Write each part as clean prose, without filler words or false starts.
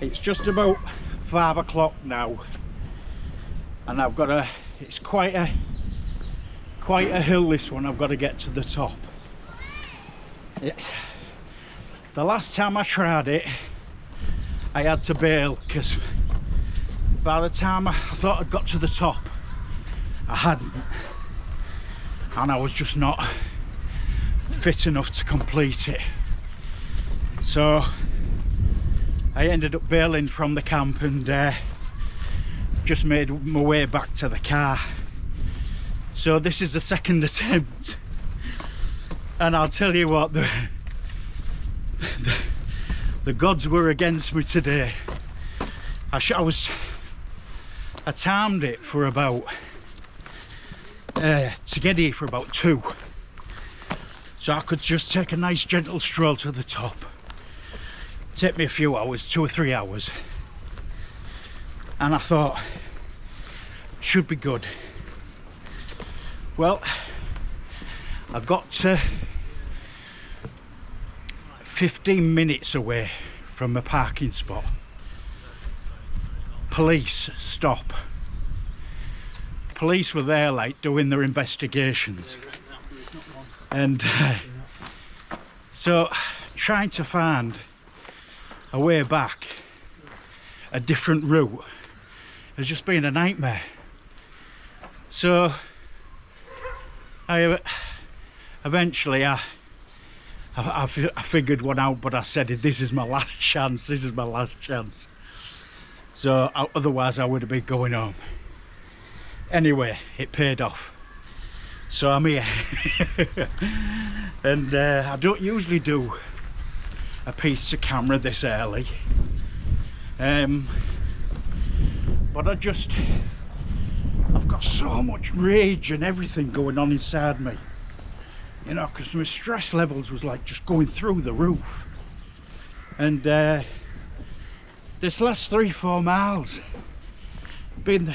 It's just about 5 o'clock now, and I've got it's quite a hill, this one. I've got to get to the top. The last time I tried it, I had to bail because by the time I thought I'd got to the top, I hadn't, and I was just not fit enough to complete it. So I ended up bailing from the camp and just made my way back to the car. So this is the second attempt, and I'll tell you what, the gods were against me today. I timed it for about to get here for about 2, so I could just take a nice gentle stroll to the top. Take me a few hours, 2 or 3 hours, and I thought should be good. Well, I got to 15 minutes away from my parking spot. Police stop. Police were there, like, doing their investigations, and so trying to find a way back, a different route, has just been a nightmare. So eventually I figured one out, but I said, this is my last chance, this is my last chance. So otherwise I would have been going home. Anyway, it paid off. So I'm here. And I don't usually do a piece of camera this early. But I've got so much rage and everything going on inside me, you know, because my stress levels was like just going through the roof. And this last 3-4 miles been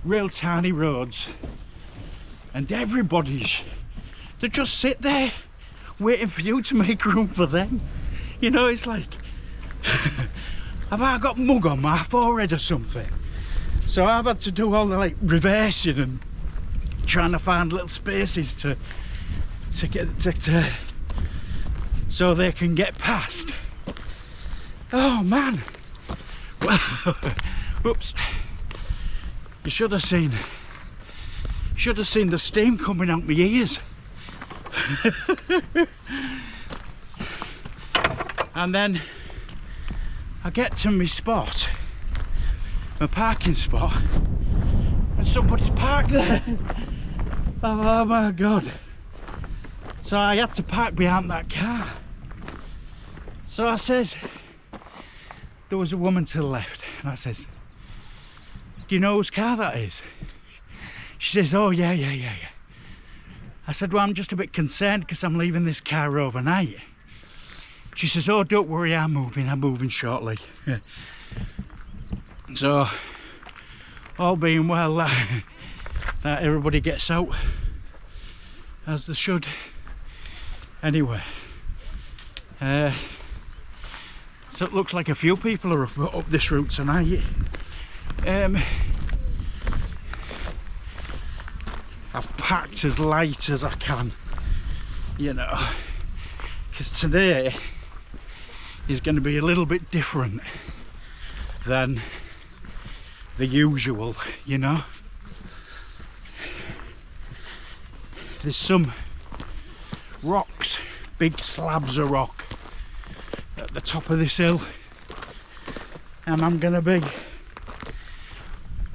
real tiny roads, and they just sit there waiting for you to make room for them. You know, it's like have I got mug on my forehead or something? So I've had to do all the like reversing and trying to find little spaces to so they can get past. Oh man. Whoops. You should have seen the steam coming out my ears. And then I get to my spot, my parking spot, and somebody's parked there. Oh my god. So I had to park behind that car. So I says, there was a woman to the left, and I says, do you know whose car that is? She says, oh yeah. I said, well, I'm just a bit concerned because I'm leaving this car overnight. She says, oh, don't worry, I'm moving shortly. So, all being well, that everybody gets out as they should. Anyway, so it looks like a few people are up this route tonight. I've packed as light as I can, you know, because today is going to be a little bit different than the usual, you know. There's some rocks, big slabs of rock at the top of this hill, and I'm going to be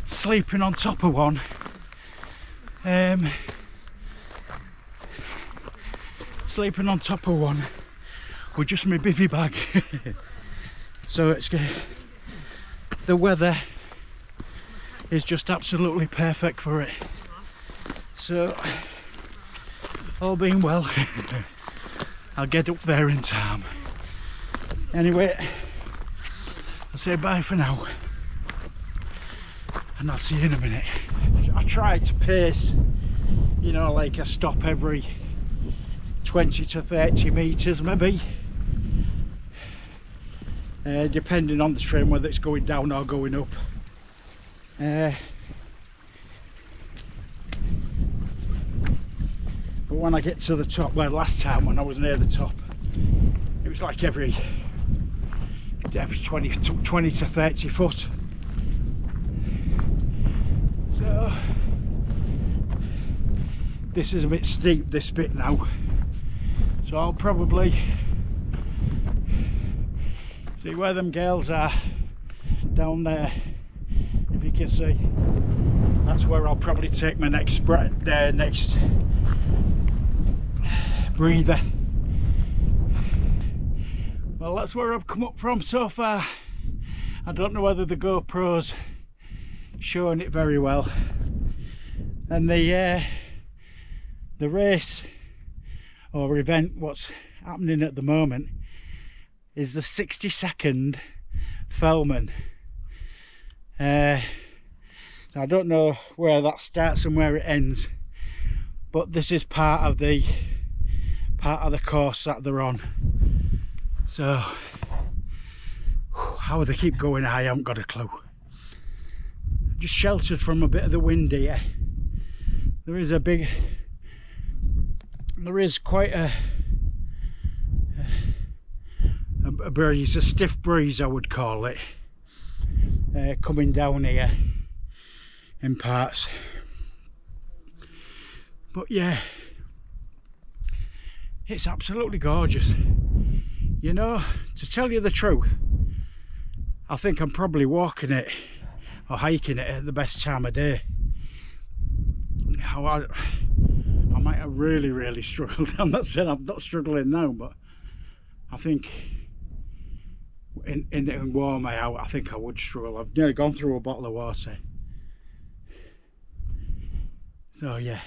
sleeping on top of one. Sleeping on top of one with just my bivvy bag. So it's the weather is just absolutely perfect for it. So all being well, I'll get up there in time. Anyway, I'll say bye for now, and I'll see you in a minute. I try to pace, you know, like a stop every 20 to 30 meters maybe. depending on the trim, whether it's going down or going up. But when I get to the top, well, last time when I was near the top, it was like every 20 to 30 foot. So this is a bit steep, this bit now, so I'll probably see where them girls are down there. If you can see, that's where I'll probably take my next next breather. Well, that's where I've come up from so far. I don't know whether the GoPro's showing it very well, and the race or event what's happening at the moment is the 60-second Fellman. I don't know where that starts and where it ends, but this is part of the course that they're on. So how they keep going, I haven't got a clue. Just sheltered from a bit of the wind here. There is quite a breeze, a stiff breeze I would call it, coming down here in parts. But yeah, it's absolutely gorgeous. You know, to tell you the truth, I think I'm probably walking it or hiking it at the best time of day. I might have really struggled. I'm not saying I'm not struggling now, but I think in warmer out, I think I would struggle. I've nearly gone through a bottle of water. So yeah,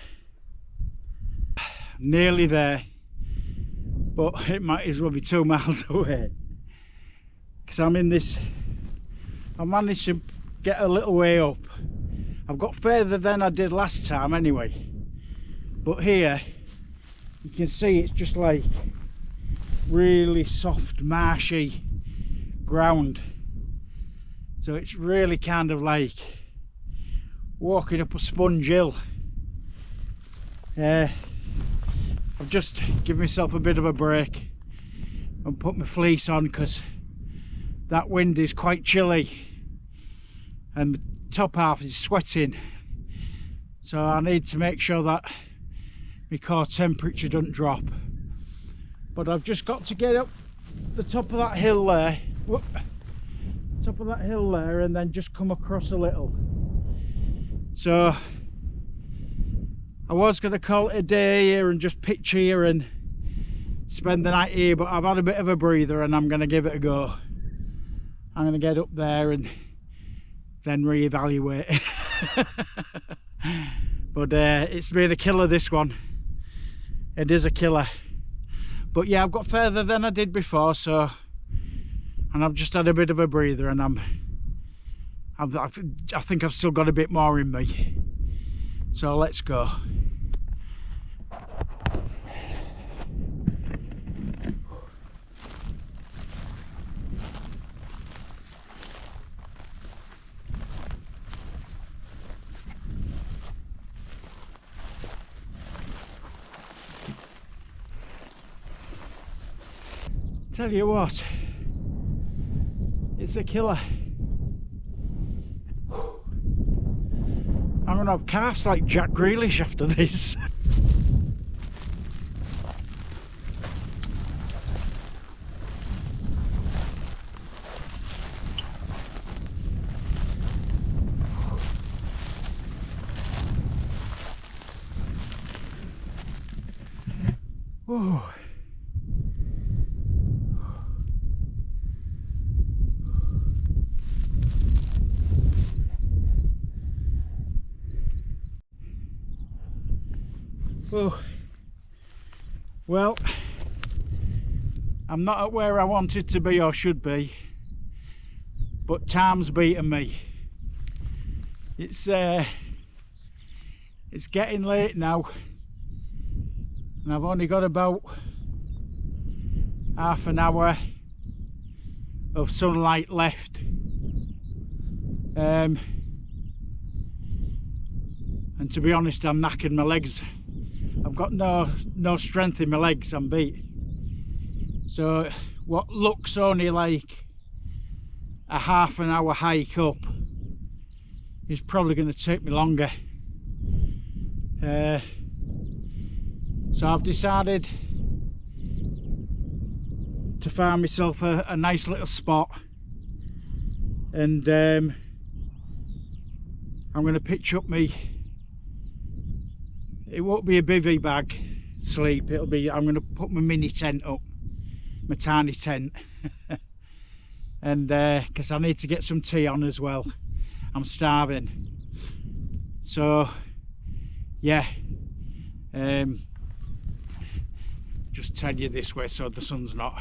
nearly there, but it might as well be 2 miles away, because I'm in this. I managed to get a little way up. I've got further than I did last time anyway, but here you can see it's just like really soft marshy ground, so it's really kind of like walking up a sponge hill. I've just given myself a bit of a break and put my fleece on, because that wind is quite chilly and the top half is sweating, so I need to make sure that my core temperature doesn't drop. But I've just got to get up the top of that hill there, and then just come across a little. So I was going to call it a day here and just pitch here and spend the night here, but I've had a bit of a breather and I'm going to give it a go. I'm going to get up there and then reevaluate. But it's been a killer, this one. It is a killer. But yeah, I've got further than I did before, so, and I've just had a bit of a breather, and I think I've still got a bit more in me. So let's go. Tell you what, it's a killer. I'm gonna have calves like Jack Grealish after this. Oh. Oh. Well, I'm not at where I wanted to be or should be, but time's beaten me. It's getting late now, and I've only got about half an hour of sunlight left. And to be honest, I'm knackered. My legs, I've got no strength in my legs. I'm beat. So what looks only like a half an hour hike up is probably going to take me longer. So I've decided to find myself a nice little spot, and I'm going to pitch up it won't be a bivvy bag sleep, it'll be, I'm going to put my mini tent up, my tiny tent. And because I need to get some tea on as well, I'm starving. So yeah, just turn you this way so the sun's not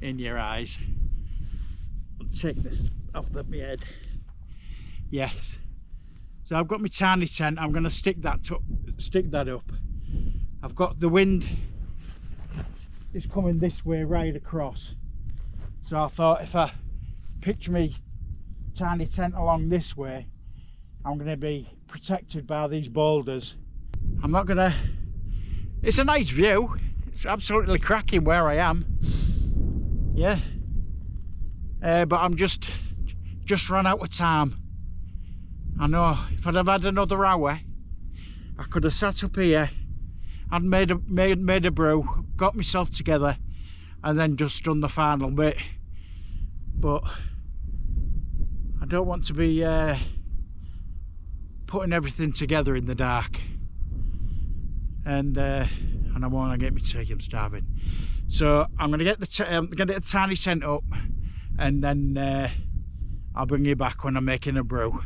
in your eyes. I'll take this off my head. Yes, so I've got my tiny tent. I'm going to stick that up. I've got the wind is coming this way right across, so I thought if I pitch me tiny tent along this way, I'm going to be protected by these boulders. I'm not going to, it's a nice view, it's absolutely cracking where I am, yeah, but I'm just run out of time. I know if I'd have had another hour, I could have sat up here, I'd made a brew, got myself together, and then just done the final bit. But I don't want to be putting everything together in the dark, and I want to get my tea. I'm starving, so I'm going to get the tiny tent up, and then I'll bring you back when I'm making a brew.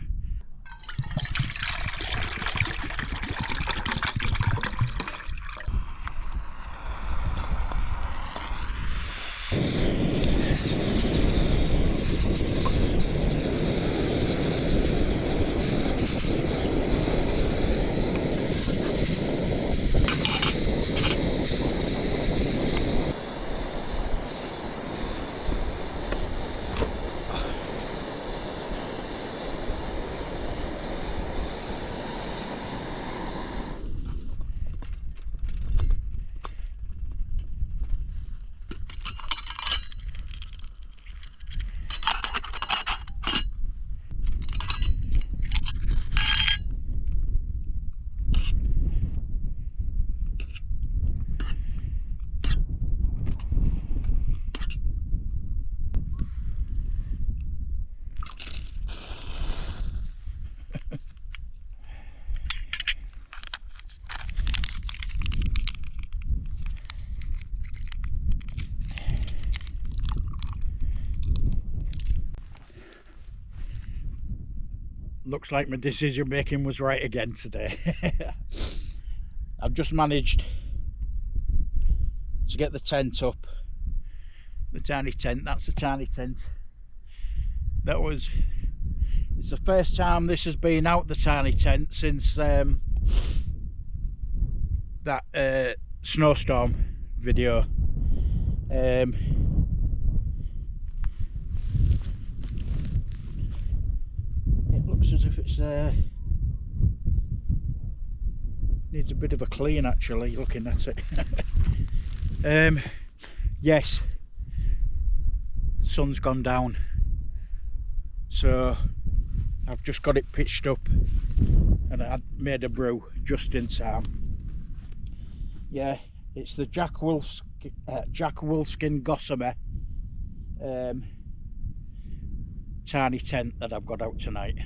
Looks like my decision making was right again today. I've just managed to get the tent up, the tiny tent. That's the tiny tent. It's the first time this has been out, the tiny tent, since that snowstorm video. As if it's needs a bit of a clean, actually, looking at it. Yes, sun's gone down, so I've just got it pitched up, and I made a brew just in time. Yeah, it's the Jack Wolfskin Gossamer tiny tent that I've got out tonight.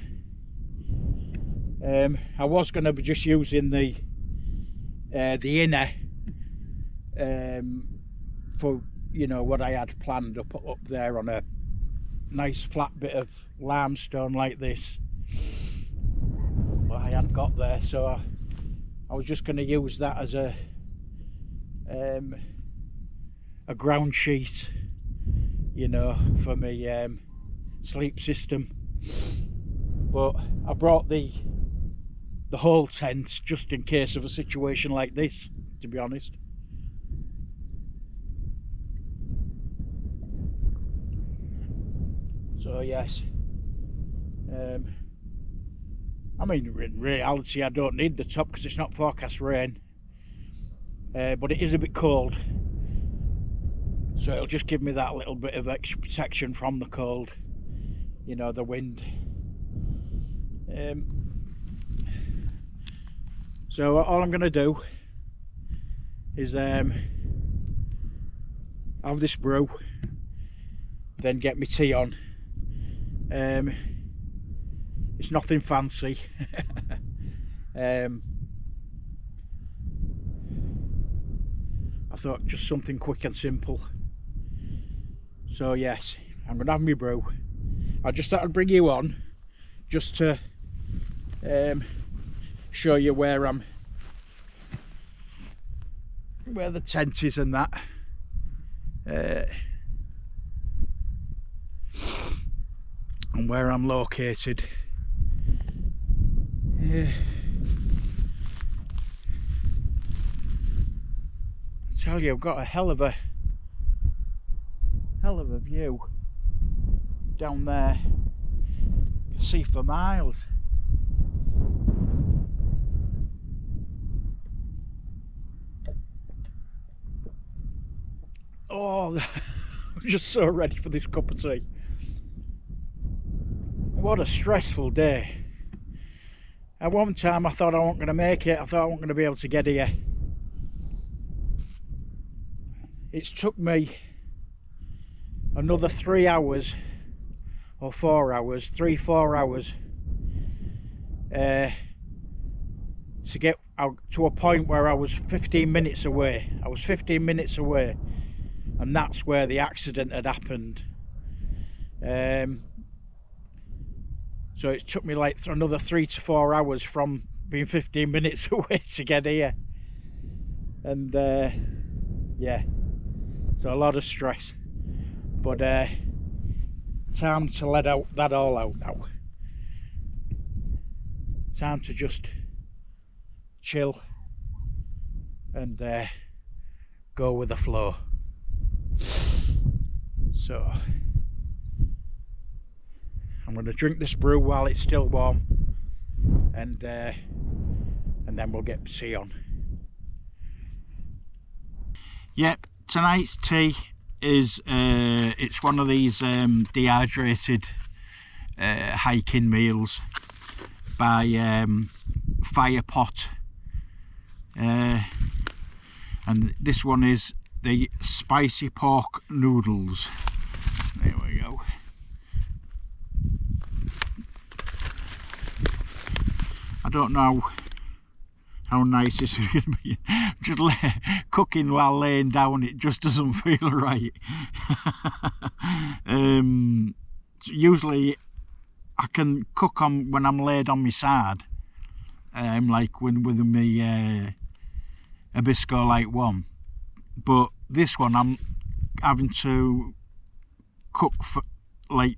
I was going to be just using the inner for, you know, what I had planned up there on a nice flat bit of limestone like this, but I hadn't got there, so I was just going to use that as a ground sheet, you know, for my sleep system. But I brought the whole tent just in case of a situation like this, to be honest. So yes, I mean, in reality I don't need the top because it's not forecast rain, but it is a bit cold, so it'll just give me that little bit of extra protection from the cold, you know, the wind. So all I'm going to do is have this brew, then get my tea on. It's nothing fancy. I thought just something quick and simple. So yes, I'm going to have my brew. I just thought I'd bring you on just to show you where the tent is and that. And where I'm located. I tell you, I've got a hell of a view down there. You can see for miles. Oh, I'm just so ready for this cup of tea. What a stressful day. At one time I thought I wasn't going to make it. I thought I wasn't going to be able to get here. It's took me another 3 hours or 4 hours, 3-4 hours to get out to a point where I was 15 minutes away. I was 15 minutes away, and that's where the accident had happened. So it took me like another 3 to 4 hours from being 15 minutes away to get here. And yeah, so a lot of stress. But time to let that all out now. Time to just chill and go with the flow. So I'm going to drink this brew while it's still warm, and then we'll get tea on. Yep, tonight's tea is it's one of these dehydrated hiking meals by Firepot, and this one is the spicy pork noodles. There we go. I don't know how nice this is going to be. Just cooking while laying down, it just doesn't feel right. Usually I can cook on when I'm laid on my side, like with my Abisco Light 1. But this one I'm having to cook for, like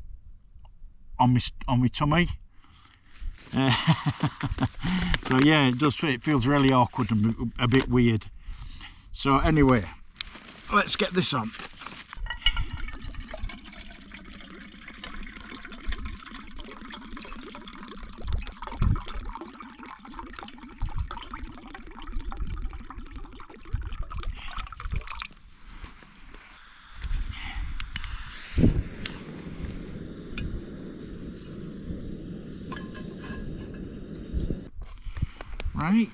on my tummy. So yeah, it feels really awkward and a bit weird. So anyway, let's get this on. Right,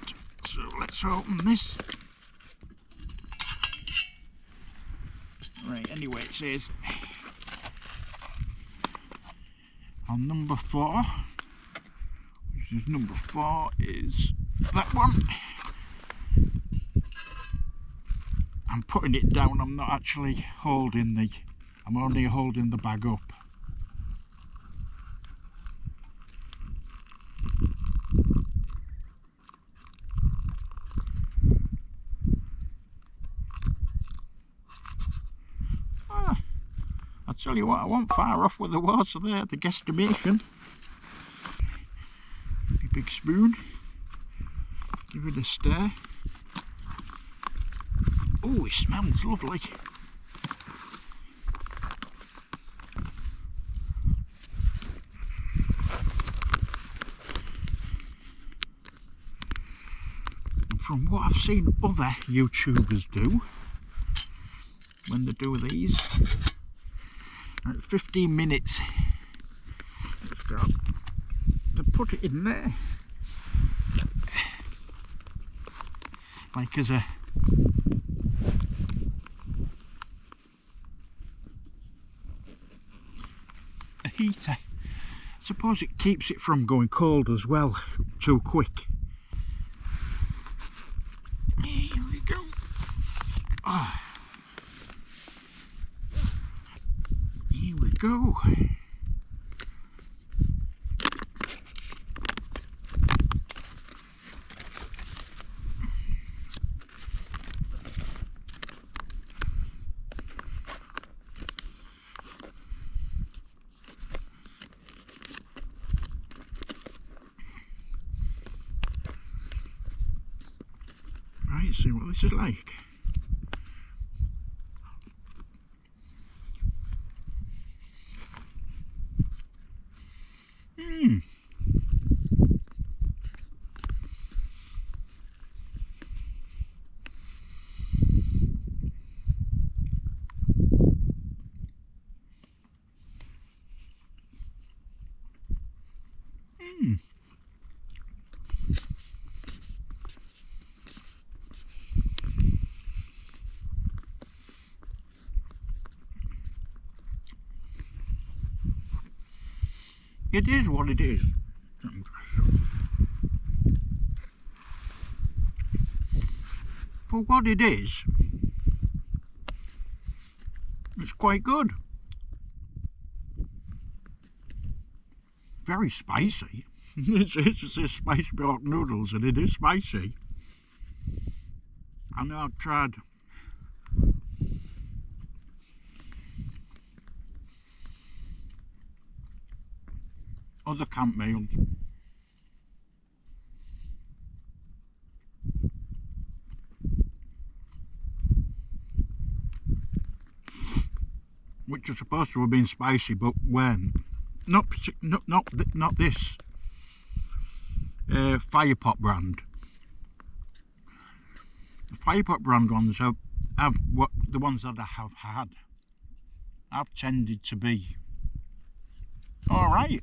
so let's open this. Right, anyway, it says on number 4, which is number 4 is that one. I'm putting it down, I'm not actually holding I'm only holding the bag up. I tell you what, I wasn't far off with the water there, the guesstimation. A big spoon, give it a stir. Oh, it smells lovely. from what I've seen other YouTubers do when they do these. At 15 minutes, let's go to put it in there, like as a heater. I suppose it keeps it from going cold as well too quick. Here we go. Oh. Here we go. Right, see what this is like. It is what it is. For what it is, it's quite good. Very spicy. It's a spicy pork noodles and it is spicy. I know I've tried other camp meals which are supposed to have been spicy, but when not this fire pot brand. The fire pot brand ones have what the ones that I have had have tended to be all right.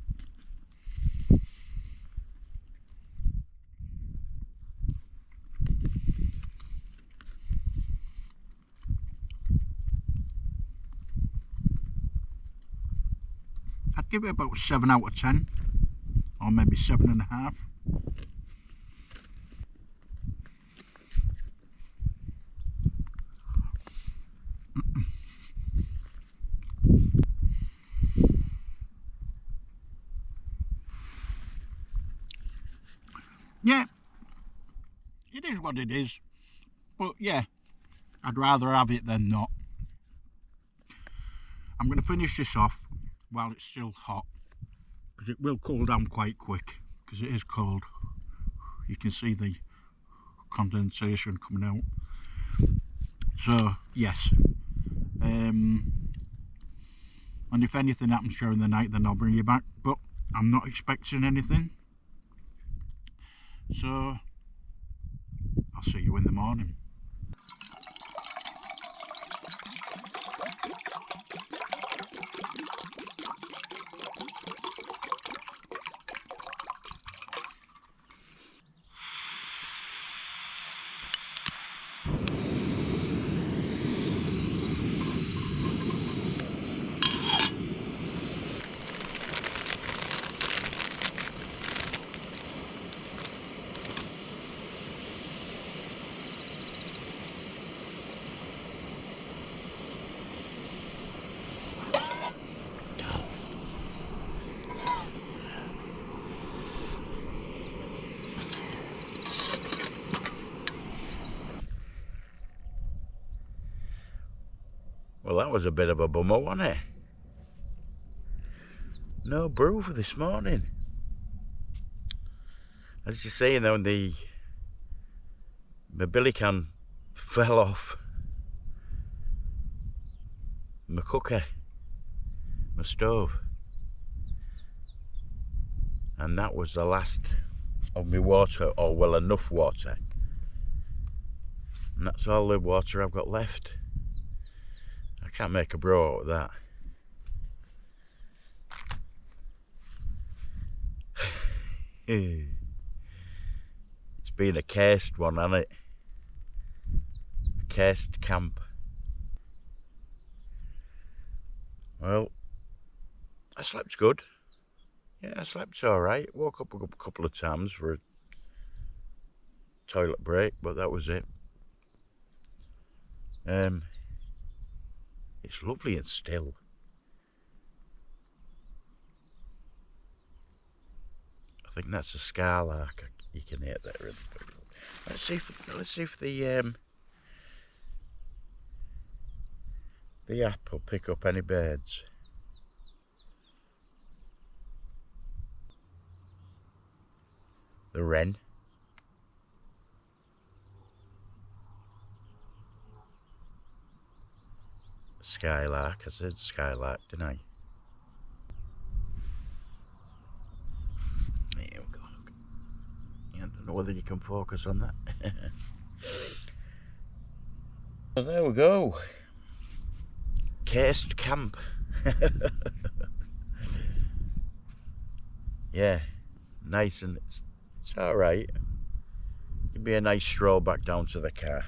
I'd give it about 7 out of 10, or maybe 7.5. Yeah, it is what it is, but yeah, I'd rather have it than not. I'm going to finish this off while it's still hot, because it will cool down quite quick, because it is cold. You can see the condensation coming out. So yes, and if anything happens during the night, then I'll bring you back, but I'm not expecting anything, so I'll see you in the morning. Well, that was a bit of a bummer, wasn't it? No brew for this morning. As you see, though, my billy can fell off my cooker, my stove, and that was the last of my water, or well, enough water And that's all the water I've got left. I can't make a bro out of that. It's been a cased one, hasn't it? A cased camp. Well, I slept good. Yeah, I slept alright. Woke up a couple of times for a toilet break, but that was it. It's lovely and still. I think that's a scarlark. You can hear that really good. Let's see if the app will pick up any birds. The wren. Skylark, I said skylark, didn't I? Here we go, look. I don't know whether you can focus on that. Well, there we go. Cased camp. Yeah, nice, and it's alright. It'd be a nice stroll back down to the car.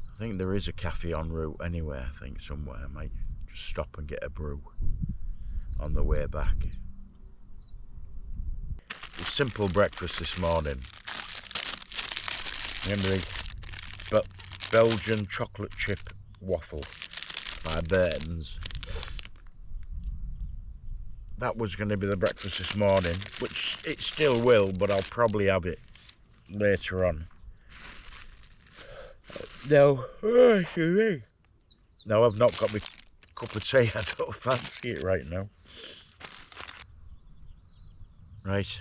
I think there is a cafe en route anyway, I think somewhere. I might just stop and get a brew on the way back. A simple breakfast this morning. Remember, but Belgian chocolate chip waffle by Burton's. That was going to be the breakfast this morning, which it still will, but I'll probably have it later on. No, no, I've not got my cup of tea. I don't fancy it right now. Right,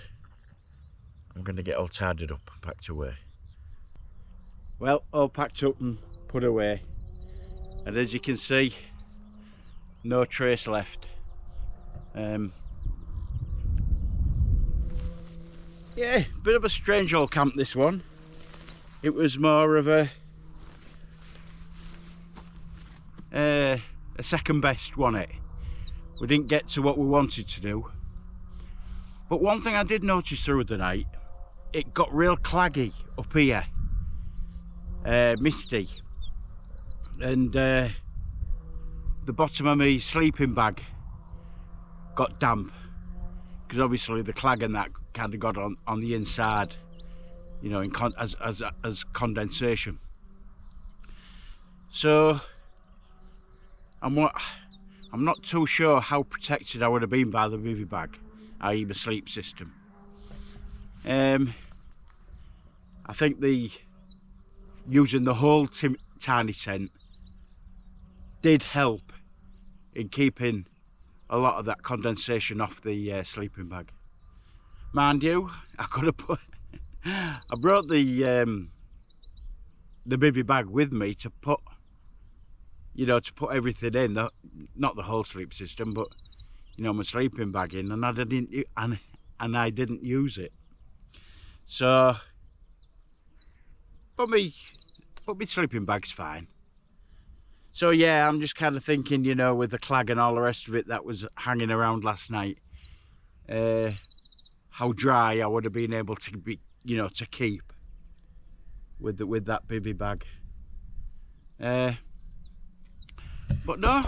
I'm going to get all tidied up and packed away. Well, all packed up and put away. And as you can see, no trace left. Yeah, bit of a strange old camp, this one. It was more of a second best, wasn't it? We didn't get to what we wanted to do. But one thing I did notice through the night, it got real claggy up here, misty, and the bottom of my sleeping bag got damp, because obviously the clag and that kind of got on the inside, you know, as condensation. So I'm not too sure how protected I would have been by the bivy bag, i.e. my sleep system. I think using the whole tiny tent did help in keeping a lot of that condensation off the sleeping bag. Mind you, I could have put I brought the bivy bag with me to put, you know, to put everything in, not the whole sleep system, but you know, my sleeping bag in, and I didn't use it. So, but my sleeping bag's fine. So yeah, I'm just kind of thinking, you know, with the clag and all the rest of it that was hanging around last night, how dry I would have been able to be, you know, to keep with that bivy bag. But no,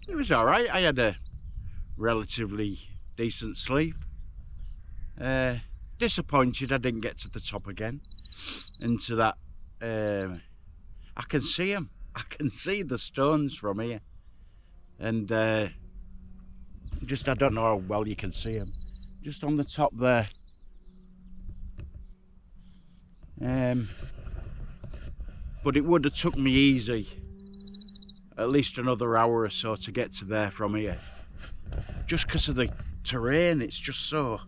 it was all right. I had a relatively decent sleep. Disappointed I didn't get to the top again, into that. I can see them. I can see the stones from here, and just I don't know how well you can see them. Just on the top there. But it would have took me easy at least another hour or so to get to there from here, just because of the terrain. It's just so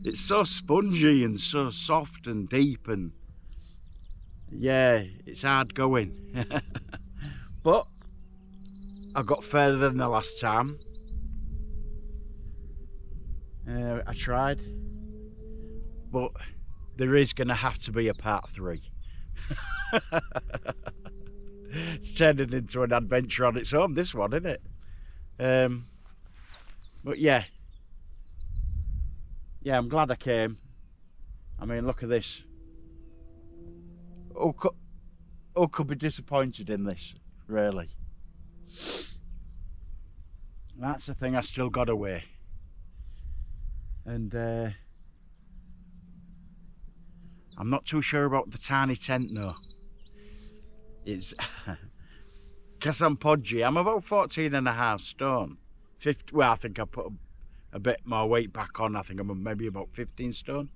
it's so spongy and so soft and deep, and yeah, it's hard going. But I got further than the last time. I tried. but there is going to have to be a part 3. It's turning into an adventure on its own, this one, isn't it? But yeah, I'm glad I came. I mean, look at this. Who could be disappointed in this, really? That's the thing, I still got away. And I'm not too sure about the tiny tent though. It's because I'm podgy. I'm about 14.5 stone. 50, well, I think I put a bit more weight back on. I think I'm maybe about 15 stone.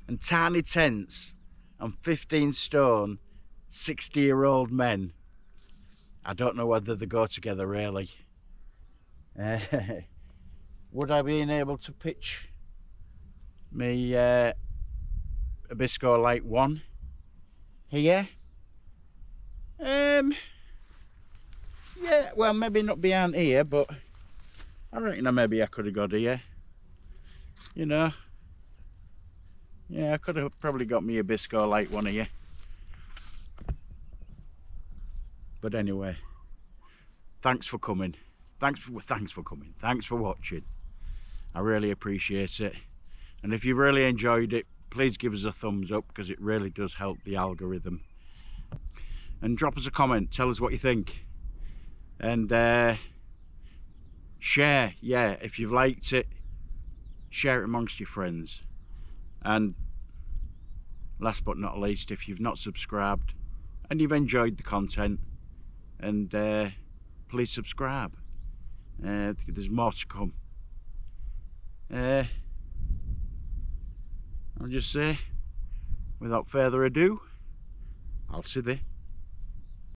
And tiny tents and 15 stone, 60-year-old men, I don't know whether they go together really. Would I be able to pitch me Abisco Light 1 here? Yeah, well, maybe not behind here, but I reckon maybe I could have got here. You know, yeah, I could have probably got me Abisco Light 1 here. But anyway, thanks for coming. Thanks for coming. Thanks for watching. I really appreciate it. And if you really enjoyed it, please give us a thumbs up, because it really does help the algorithm. And drop us a comment, tell us what you think. And share, yeah, if you've liked it, share it amongst your friends. And last but not least, if you've not subscribed and you've enjoyed the content, and please subscribe. There's more to come. I'll just say, without further ado, I'll see thee